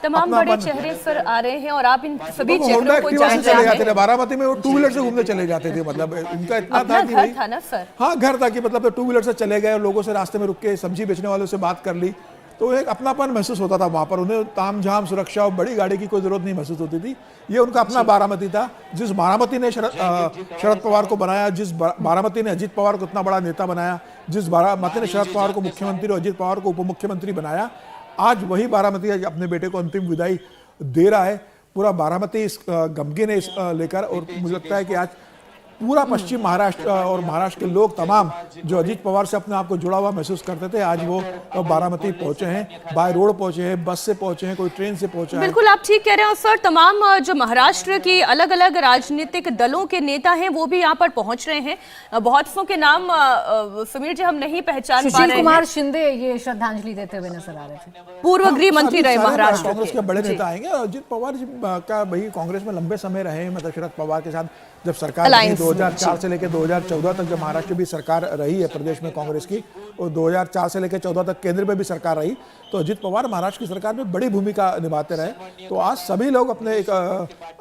तमाम बड़े चेहरे सर आ रहे हैं और आप इन सभी चेहरों को जानते हैं। बारामती में वो टू व्हीलर से घूमने चले जाते थे, मतलब उनका इतना था कि घर था ना सर। हाँ घर था कि मतलब टू व्हीलर से चले गए और लोगों से रास्ते में रुक के सब्जी बेचने वालों से बात कर ली, तो एक अपनापन महसूस होता था वहाँ पर। उन्हें तामझाम सुरक्षा और बड़ी गाड़ी की कोई जरूरत नहीं महसूस होती थी। ये उनका अपना बारामती था। जिस बारामती ने शरद पवार को बनाया, जिस बारामती ने अजीत पवार को इतना बड़ा नेता बनाया, जिस बारामती ने शरद पवार को मुख्यमंत्री और अजीत पवार को उप मुख्यमंत्री बनाया, आज वही बारामती अपने बेटे को अंतिम विदाई दे रहा है। पूरा बारामती इस गमगीन है लेकर, और मुझे लगता है कि आज पूरा पश्चिम महाराष्ट्र और महाराष्ट्र के लोग तमाम जो अजीत पवार से अपने आप को जुड़ा हुआ महसूस करते थे, आज वो बारामती पहुंचे हैं, बाय रोड पहुंचे हैं, बस से पहुंचे हैं, कोई ट्रेन से पहुंचा है। बिल्कुल आप ठीक कह रहे हो सर। तमाम जो महाराष्ट्र की अलग अलग राजनीतिक दलों के नेता हैं वो भी यहाँ पर पहुंच रहे हैं। बहुत सौ के नाम समीर जी हम नहीं पहचान पा रहे हैं। सुशील कुमार शिंदे ये श्रद्धांजलि देते हुए नजर आ रहे थे, पूर्व गृह मंत्री रहे महाराष्ट्र कांग्रेस के बड़े नेता आएंगे। अजीत पवार जी का भाई कांग्रेस में लंबे समय रहे, मतलब शरद पवार के साथ जब सरकार 2004 से लेकर 2014 तक जब महाराष्ट्र भी सरकार रही है प्रदेश में कांग्रेस की, और 2004 से लेकर 14 तक केंद्र में भी सरकार रही, तो अजीत पवार महाराष्ट्र की सरकार में बड़ी भूमिका निभाते रहे। तो आज सभी लोग अपने एक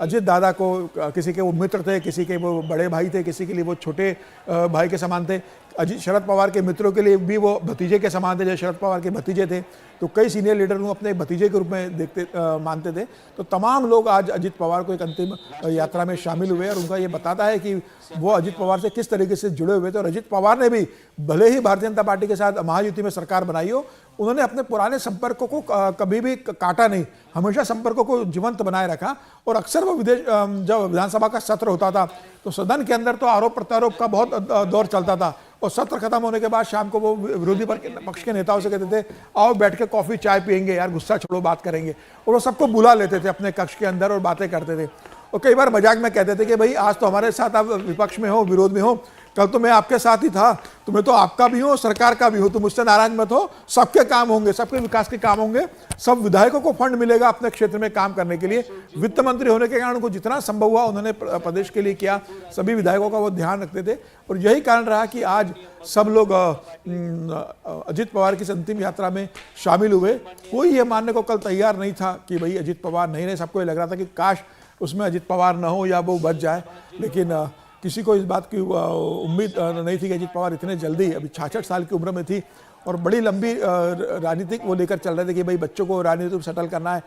अजीत दादा को, किसी के वो मित्र थे, किसी के वो बड़े भाई थे, किसी के लिए वो छोटे भाई के समान थे। अजीत शरद पवार के मित्रों के लिए भी वो भतीजे के समान थे, जो शरद पवार के भतीजे थे। तो कई सीनियर लीडर को अपने भतीजे के रूप में मानते थे। तो तमाम लोग आज अजीत पवार को एक अंतिम यात्रा में शामिल हुए, और उनका ये बताता है कि वो अजीत पवार से किस तरीके से जुड़े हुए थे। और अजीत पवार ने भी भले ही भारतीय जनता पार्टी के साथ महायुति में सरकार बनाई हो, उन्होंने अपने पुराने संपर्कों को कभी भी काटा नहीं, हमेशा संपर्कों को जीवंत बनाए रखा। और अक्सर वो जब विधानसभा का सत्र होता था तो सदन के अंदर तो आरोप प्रत्यारोप का बहुत दौर चलता था, और सत्र खत्म होने के बाद शाम को वो विरोधी पक्ष के नेताओं से कहते थे आओ बैठ के कॉफी चाय पियेंगे यार, गुस्सा छोड़ो, बात करेंगे। और वो सबको बुला लेते थे अपने कक्ष के अंदर और बातें करते थे। और कई बार मजाक में कहते थे कि भाई आज तो हमारे साथ आप विपक्ष में हो, विरोध में हो, कल तो मैं आपके साथ ही था, तुम्हें तो आपका भी हो सरकार का भी हो, तुम मुझसे नाराज मत हो, सबके काम होंगे, सबके विकास के काम होंगे, सब विधायकों को फंड मिलेगा अपने क्षेत्र में काम करने के लिए। वित्त मंत्री होने के कारण उनको जितना संभव हुआ उन्होंने प्रदेश के लिए किया, सभी विधायकों का वो ध्यान रखते थे। और यही कारण रहा कि आज सब लोग अजीत पवार की अंतिम यात्रा में शामिल हुए। कोई ये मानने को कल तैयार नहीं था कि भाई अजीत पवार नहीं रहे। सबको ये लग रहा था कि काश उसमें अजीत पवार न हो या वो बच जाए, लेकिन किसी को इस बात की उम्मीद नहीं थी कि अजीत पवार इतने जल्दी, अभी 66 साल की उम्र में थी और बड़ी लंबी राजनीतिक वो लेकर चल रहे थे कि भाई बच्चों को राजनीति में सेटल करना है।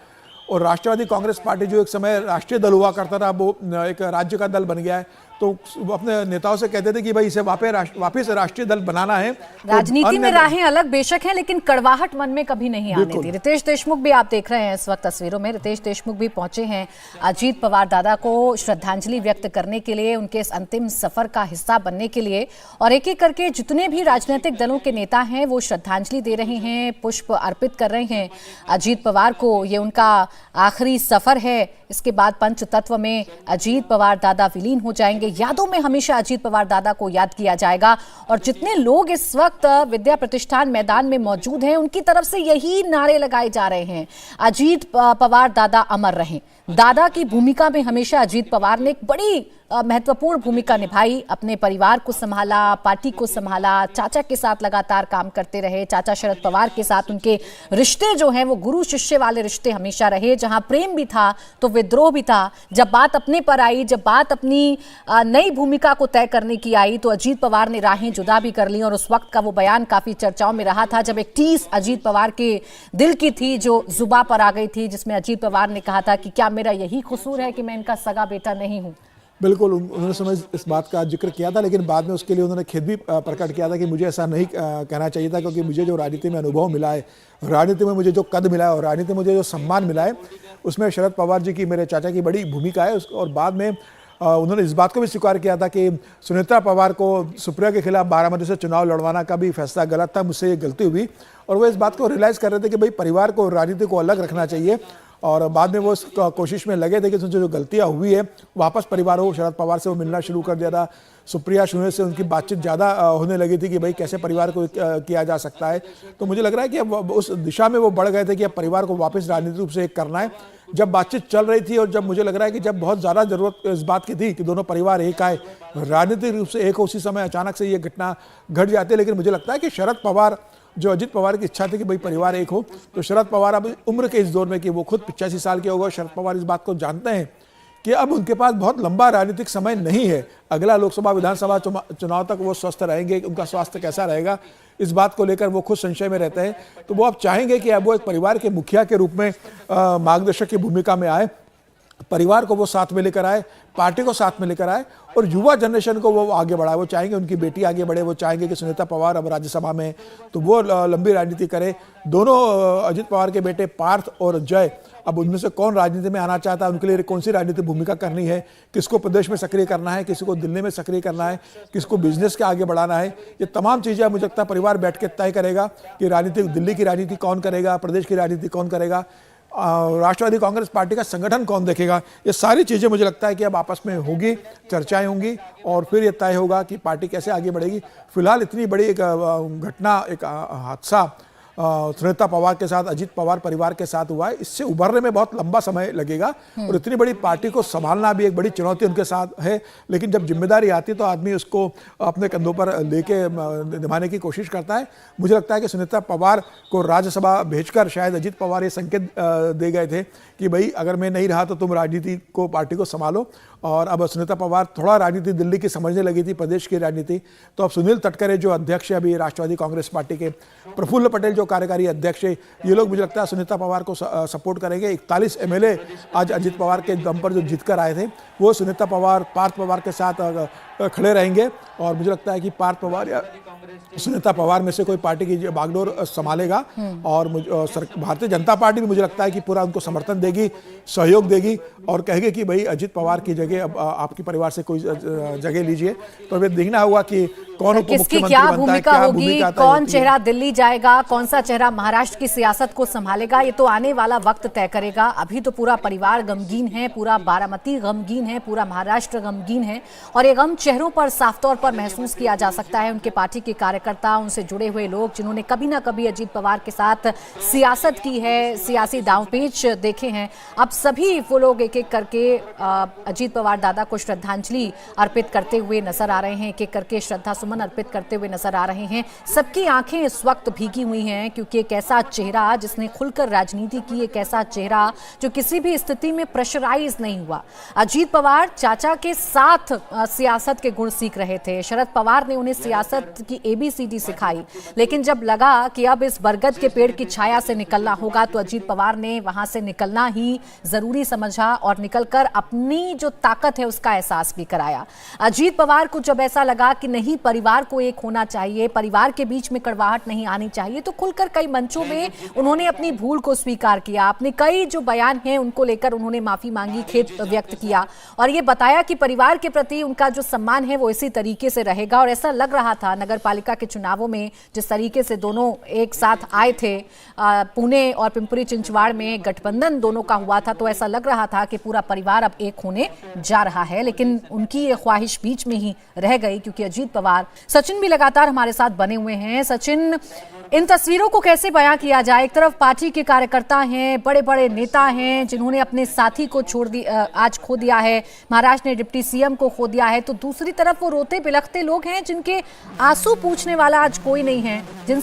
और राष्ट्रवादी कांग्रेस पार्टी जो एक समय राष्ट्रीय दल हुआ करता था, वो एक राज्य का दल बन गया है। तो अपने नेताओं से कहते थे कि भाई इसे वापस राष्ट्रीय दल बनाना है। राजनीति में राहें अलग बेशक हैं, लेकिन कड़वाहट मन में कभी नहीं आने दी। रितेश देशमुख भी आप देख रहे हैं इस वक्त तस्वीरों में, रितेश देशमुख भी पहुंचे हैं अजीत पवार दादा को श्रद्धांजलि व्यक्त करने के लिए, उनके इस अंतिम सफर का हिस्सा बनने के लिए। और एक एक करके जितने भी राजनीतिक दलों के नेता हैं वो श्रद्धांजलि दे रहे हैं, पुष्प अर्पित कर रहे हैं अजीत पवार को। ये उनका आखिरी सफर है, इसके बाद पंच तत्व में अजीत पवार दादा विलीन हो जाएंगे। यादों में हमेशा अजीत पवार दादा को याद किया जाएगा। और जितने लोग इस वक्त विद्या प्रतिष्ठान मैदान में मौजूद हैं उनकी तरफ से यही नारे लगाए जा रहे हैं, अजीत पवार दादा अमर रहें। दादा की भूमिका में हमेशा अजीत पवार ने एक बड़ी महत्वपूर्ण भूमिका निभाई, अपने परिवार को संभाला, पार्टी को संभाला, चाचा के साथ लगातार काम करते रहे। चाचा शरद पवार के साथ उनके रिश्ते जो हैं वो गुरु शिष्य वाले रिश्ते हमेशा रहे, जहां प्रेम भी था तो विद्रोह भी था। जब बात अपने पर आई, जब बात अपनी नई भूमिका को तय करने की आई, तो अजीत पवार ने राहें जुदा भी कर ली। और उस वक्त का वो बयान काफी चर्चाओं में रहा था जब एक टीस अजीत पवार के दिल की थी जो जुबा पर आ गई थी, जिसमें अजीत पवार ने कहा था कि क्या मेरा यही कसूर है कि मैं इनका सगा बेटा नहीं हूं। बिल्कुल, उन्होंने समय इस बात का जिक्र किया था, लेकिन बाद में उसके लिए उन्होंने खेद भी प्रकट किया था कि मुझे ऐसा नहीं कहना चाहिए था, क्योंकि मुझे जो राजनीति में अनुभव मिला है, राजनीति में मुझे जो कद मिला है और राजनीति में मुझे जो सम्मान मिला है, उसमें शरद पवार जी की, मेरे चाचा की बड़ी भूमिका है। और बाद में उन्होंने इस बात को भी स्वीकार किया था कि सुनेत्रा पवार को सुप्रिया के खिलाफ बारामती से चुनाव लड़वाना का भी फैसला गलत था, मुझसे ये गलती हुई। और वो इस बात को रियलाइज़ कर रहे थे कि भाई परिवार को, राजनीति को अलग रखना चाहिए। और बाद में वो इस कोशिश में लगे थे कि उनसे जो गलतियां हुई है वापस परिवार हो। शरद पवार से वो मिलना शुरू कर दिया था, सुप्रिया सुने से उनकी बातचीत ज़्यादा होने लगी थी कि भाई कैसे परिवार को किया जा सकता है। तो मुझे लग रहा है कि अब उस दिशा में वो बढ़ गए थे कि अब परिवार को वापस राजनीतिक रूप से एक करना है। जब बातचीत चल रही थी और जब मुझे लग रहा है कि जब बहुत ज़्यादा ज़रूरत इस बात की थी कि दोनों परिवार एक आए, राजनीतिक रूप से एक, उसी समय अचानक से ये घटना घट जाती है। लेकिन मुझे लगता है कि शरद पवार जो अजित पवार की इच्छा थी कि भाई परिवार एक हो, तो शरद पवार अब उम्र के इस दौर में कि वो खुद 85 साल के हो गए, शरद पवार इस बात को जानते हैं कि अब उनके पास बहुत लंबा राजनीतिक समय नहीं है। अगला लोकसभा विधानसभा चुनाव तक वो स्वस्थ रहेंगे, उनका स्वास्थ्य कैसा रहेगा इस बात को लेकर वो खुद संशय में रहते हैं। तो वो अब चाहेंगे कि अब वो एक परिवार के मुखिया के रूप में मार्गदर्शक की भूमिका में आए, परिवार को वो साथ में लेकर आए, पार्टी को साथ में लेकर आए और युवा जनरेशन को वो आगे बढ़ाए। वो चाहेंगे उनकी बेटी आगे बढ़े, वो चाहेंगे कि सुनीता पवार अब राज्यसभा में तो वो लंबी राजनीति करे। दोनों अजित पवार के बेटे पार्थ और जय, अब उनमें से कौन राजनीति में आना चाहता है, उनके लिए कौन सी राजनीतिक भूमिका करनी है, किसको प्रदेश में सक्रिय करना है, किसी को दिल्ली में सक्रिय करना है, किसको बिजनेस के आगे बढ़ाना है, ये तमाम चीज़ें मुझे लगता है परिवार बैठ के तय करेगा कि राजनीति दिल्ली की राजनीति कौन करेगा, प्रदेश की राजनीति कौन करेगा, राष्ट्रवादी कांग्रेस पार्टी का संगठन कौन देखेगा। ये सारी चीज़ें मुझे लगता है कि अब आपस में होगी, चर्चाएं होंगी और फिर ये तय होगा कि पार्टी कैसे आगे बढ़ेगी। फिलहाल इतनी बड़ी एक घटना, एक हादसा सुनीता पवार के साथ, अजित पवार परिवार के साथ हुआ है, इससे उभरने में बहुत लंबा समय लगेगा और इतनी बड़ी पार्टी को संभालना भी एक बड़ी चुनौती उनके साथ है। लेकिन जब जिम्मेदारी आती है तो आदमी उसको अपने कंधों पर लेके निभाने की कोशिश करता है। मुझे लगता है कि सुनीता पवार को राज्यसभा भेजकर शायद अजित पवार ये संकेत दे गए थे कि भाई अगर मैं नहीं रहा तो तुम राजनीति को, पार्टी को संभालो। और अब सुनीता पवार थोड़ा राजनीति दिल्ली की समझने लगी थी, प्रदेश की राजनीति। तो अब सुनील तटकरे जो अध्यक्ष है अभी राष्ट्रवादी कांग्रेस पार्टी के, प्रफुल्ल पटेल जो कार्यकारी अध्यक्ष है, ये लोग मुझे लगता है सुनीता पवार को सपोर्ट करेंगे। 41 MLA आज अजित पवार के दम पर जो जीत कर आए थे वो सुनीता पवार, पार्थ पवार के साथ खड़े रहेंगे और मुझे लगता है कि पार्थ पवार या सुनीता पवार में से कोई पार्टी की बागडोर संभालेगा। और भारतीय जनता पार्टी भी मुझे लगता है कि पूरा उनको समर्थन देगी, सहयोग देगी और कहेगी कि भाई अजित पवार की जगह अब आपके परिवार से कोई जगह लीजिए। तो अभी देखना होगा कि कौन किसकी क्या भूमिका होगी, कौन चेहरा दिल्ली जाएगा, कौन सा चेहरा महाराष्ट्र की सियासत को संभालेगा, ये तो आने वाला वक्त तय करेगा। अभी तो पूरा परिवार गमगीन है, पूरा बारामती गमगीन है, पूरा महाराष्ट्र गमगीन है और ये गम चेहरों पर साफ तौर पर महसूस किया जा सकता है। उनके पार्टी के कार्यकर्ता, उनसे जुड़े हुए लोग जिन्होंने कभी ना कभी अजित पवार के साथ सियासत की है, सियासी दांवपेच देखे हैं, अब सभी वो लोग एक एक करके अजित पवार दादा को श्रद्धांजलि अर्पित करते हुए नजर आ रहे हैं, एक एक करके श्रद्धा सुमन अर्पित करते हुए नजर आ रहे हैं। सबकी आंखें इस वक्त भीगी हुई हैं क्योंकि एक ऐसा चेहरा जिसने खुलकर राजनीति की, एक ऐसा चेहरा जो किसी भी स्थिति में प्रेशराइज नहीं हुआ। अजित पवार चाचा के साथ सियासत के गुण सीख रहे थे, शरद पवार ने उन्हें सियासत की ABCD सिखाई, लेकिन जब लगा कि अब इस बरगद के पेड़ की छाया से निकलना होगा तो अजित पवार ने वहां से निकलना ही जरूरी समझा और निकलकर अपनी जो ताकत है उसका एहसास भी कराया। अजित पवार को जब ऐसा लगा कि नहीं, परिवार को एक होना चाहिए, परिवार के बीच में कड़वाहट नहीं आनी चाहिए, तो खुलकर कई मंचों में उन्होंने अपनी भूल को स्वीकार किया। अपने कई जो बयान हैं उनको लेकर उन्होंने माफी मांगी, खेद व्यक्त किया और ये बताया कि परिवार के प्रति उनका जो सम्मान है वो इसी तरीके से रहेगा। और ऐसा लग रहा था नगर पालिका के चुनावों में जिस तरीके से दोनों एक साथ आए थे, पुणे और पिंपरी चिंचवाड़ में गठबंधन दोनों का हुआ था, तो ऐसा लग रहा था कि पूरा परिवार अब एक होने जा रहा है। लेकिन उनकी ये ख्वाहिश बीच में ही रह गई क्योंकि अजित पवार, सचिन भी लगातार हमारे साथ बने हुए हैं। सचिन, इन तस्वीरों को कैसे बयां किया जाए? एक तरफ पार्टी के कार्यकर्ता हैं, बड़े बड़े नेता हैं जिन्होंने अपने साथी को छोड़ दिया, आज खो दिया है, महाराष्ट्र ने डिप्टी CM को खो दिया है, तो दूसरी तरफ वो रोते बिलखते लोग हैं जिनके आंसू पूछने वाला आज कोई नहीं है, जिन